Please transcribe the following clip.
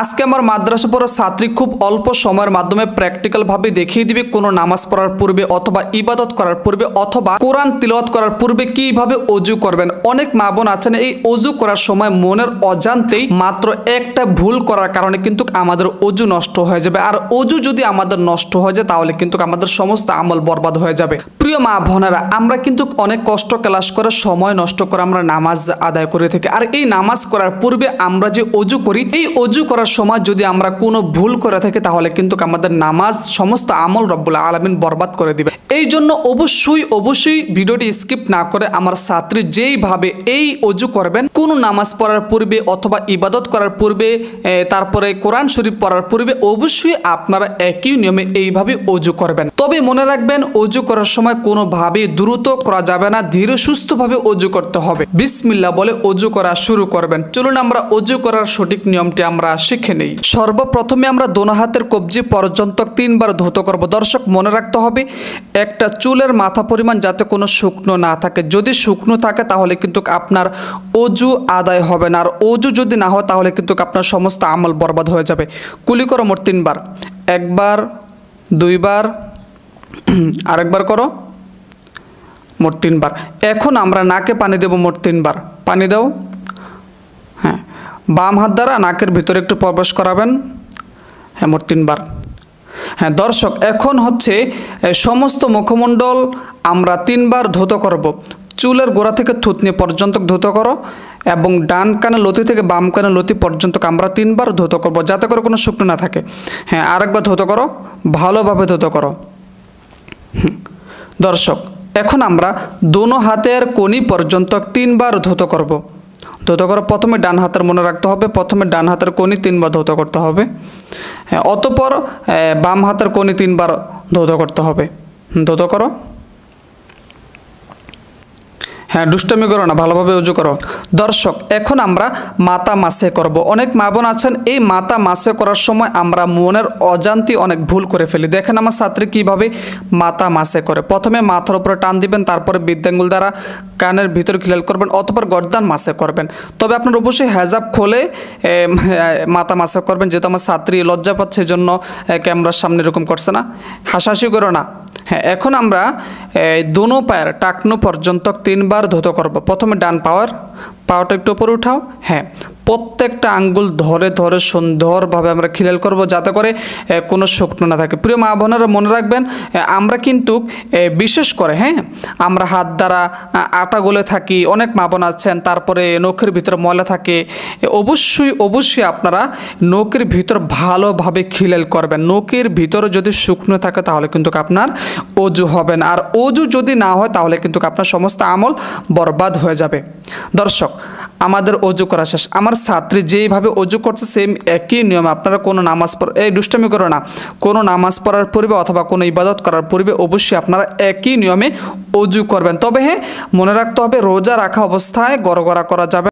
আজকে আমার মাদ্রাসা পড়া ছাত্রী খুব অল্প সময়ের মাধ্যমে প্র্যাকটিক্যাল ভাবে দেখিয়ে দিবে কোনো নামাজ পড়ার পূর্বে অথবা ইবাদত করার পূর্বে অথবা কোরআন তিলাওয়াত করার পূর্বে কিভাবে ওযু করবেন। অনেক মা বোন আছেন এই ওযু করার সময় মনের অজান্তেই মাত্র একটা ভুল করার কারণে কিন্তু আমাদের ওযু নষ্ট হয়ে যাবে। আর ওযু যদি আমাদের নষ্ট হয়ে যায় তাহলে কিন্তু আমাদের সমস্ত আমল বরবাদ হয়ে যাবে। প্রিয় মা বোনেরা, আমরা কিন্তু অনেক কষ্ট ক্লাস করে সময় নষ্ট করে আমরা নামাজ আদায় করে থাকি। আর এই নামাজ করার পূর্বে আমরা যে ওযু করি, এই ওযু করার সময় যদি আমরা কোনো ভুল করে থাকি তাহলে কিন্তু আমাদের নামাজ সমস্ত আমল রব্বুল আলামিন বরবাদ করে দিবে। এই জন্য অবশ্যই ভিডিওটি স্কিপ না করে আমার ছাত্রী যেইভাবে এই ওযু করবেন কোনো নামাজ পড়ার পূর্বে অথবা ইবাদত করার পূর্বে তারপরে কোরআন শরীফ পড়ার পূর্বে অবশ্যই আপনারা একই নিয়মে এইভাবে ওযু করবেন। তবে মনে রাখবেন ওযু করার সময় কোনোভাবে দ্রুত করা যাবে না, ধীরে সুস্থভাবে ওযু করতে হবে। বিসমিল্লাহ বলে ওযু করা শুরু করবেন। চলুন আমরা ওযু করার সঠিক নিয়মটি আমরা শিখে নেই। সর্বপ্রথমে আমরা দোনো হাতের কবজি পর্যন্ত 3 বার ধৌত করব। দর্শক মনে রাখতে হবে একটা চুলের মাথা পরিমাণ যাতে কোনো শুকনো না থাকে। যদি শুকনো থাকে তাহলে কিন্তু আপনার ওযু আদায় হবে না। আর ওযু যদি না হয় তাহলে কিন্তু আপনার সমস্ত আমল বরবাদ হয়ে যাবে। কুলি করো মোট 3 বার, 1 বার 2 বার আরেকবার করো মোট 3 বার। এখন আমরা নাকে পানি দেব মোট 3 বার। পানি দাও। হ্যাঁ, বাম হাত দ্বারা নাকের ভিতরে একটু প্রবেশ করাবেন। হ্যাঁ, মোট 3 বার। হ্যাঁ দর্শক, এখন হচ্ছে সমস্ত মুখমণ্ডল আমরা 3 বার ধৌত করব। চুলের গোড়া থেকে থুতনি পর্যন্ত ধৌত করো এবং ডান কানে লতি থেকে বাম কানে লতি পর্যন্ত আমরা 3 বার ধৌত করব যাতে করে কোনো শুকনো না থাকে। হ্যাঁ, আরেকবার ধৌত করো, ভালোভাবে ধৌত করো। দর্শক, এখন আমরা দোনো হাতের কোনি পর্যন্ত 3 বার ধৌত করব। ধৌত করো, প্রথমে ডান হাতের মনে রাখতে হবে, প্রথমে ডান হাতের কোনি 3 বার ধৌত করতে হবে। হ্যাঁ, অতঃপর বাম হাতের কোনি 3 বার ধৌত করতে হবে। ধৌত করো। হ্যাঁ, দুষ্টামি করো না, ভালোভাবে ওযু করো। দর্শক, এখন আমরা মাথা মাসে করব। অনেক মা বোন আছেন এই মাথা মাসে করার সময় আমরা মনের অজান্তে অনেক ভুল করে ফেলি। দেখেন আমার ছাত্রী কিভাবে মাথা মাসে করে। প্রথমে মাথার উপরে টান দিবেন, তারপরে বৃদ্ধাঙ্গুল দ্বারা কানের ভিতর খিলাল করবেন অথবা গর্দান মাসে করবেন। তবে আপনার অবশ্যই হেজাব খোলে মাথা মাসে করবেন। যেহেতু আমার ছাত্রী লজ্জা পাচ্ছে এই জন্য ক্যামেরার সামনে এরকম করছে না, হাসাহাসি করো না। হ্যাঁ, এখন আমরা দোনো পায়ের টাকনো পর্যন্ত 3 বার ধৌত করব। প্রথমে ডান পাওয়াটা একটু উপরে উঠাও। হ্যাঁ, প্রত্যেকটা আঙ্গুল ধরে ধরে সুন্দরভাবে আমরা খিলাল করব যাতে করে কোনো শুকনো না থাকে। প্রিয় মা বোনেরা মনে রাখবেন আমরা কিন্তু বিশেষ করে আমরা হাত দ্বারা আটা গলে থাকি। অনেক মা বোন আছেন তারপরে নখের ভিতরে ময়লা থাকে। অবশ্যই আপনারা নখের ভিতর ভালোভাবে খিলাল করবেন। নখের ভিতরে যদি শুকনো থাকে তাহলে কিন্তু আপনার ওযু হবে না। আর ওযু যদি না হয় তাহলে কিন্তু আপনার সমস্ত আমল বরবাদ হয়ে যাবে। দর্শক, আমাদের ওযু করা শেষ। আমার ছাত্রী যেইভাবে ওযু করছে সেম একই নিয়ম আপনারা কোনো নামাজ এই দুষ্টামি করো না, কোনো নামাজ পড়ার পূর্বে অথবা কোনো ইবাদত করার পূর্বে অবশ্যই আপনারা একই নিয়মে ওযু করবেন। তবে হ্যাঁ, মনে রাখতে হবে রোজা রাখা অবস্থায় গড়গড়া করা যাবে।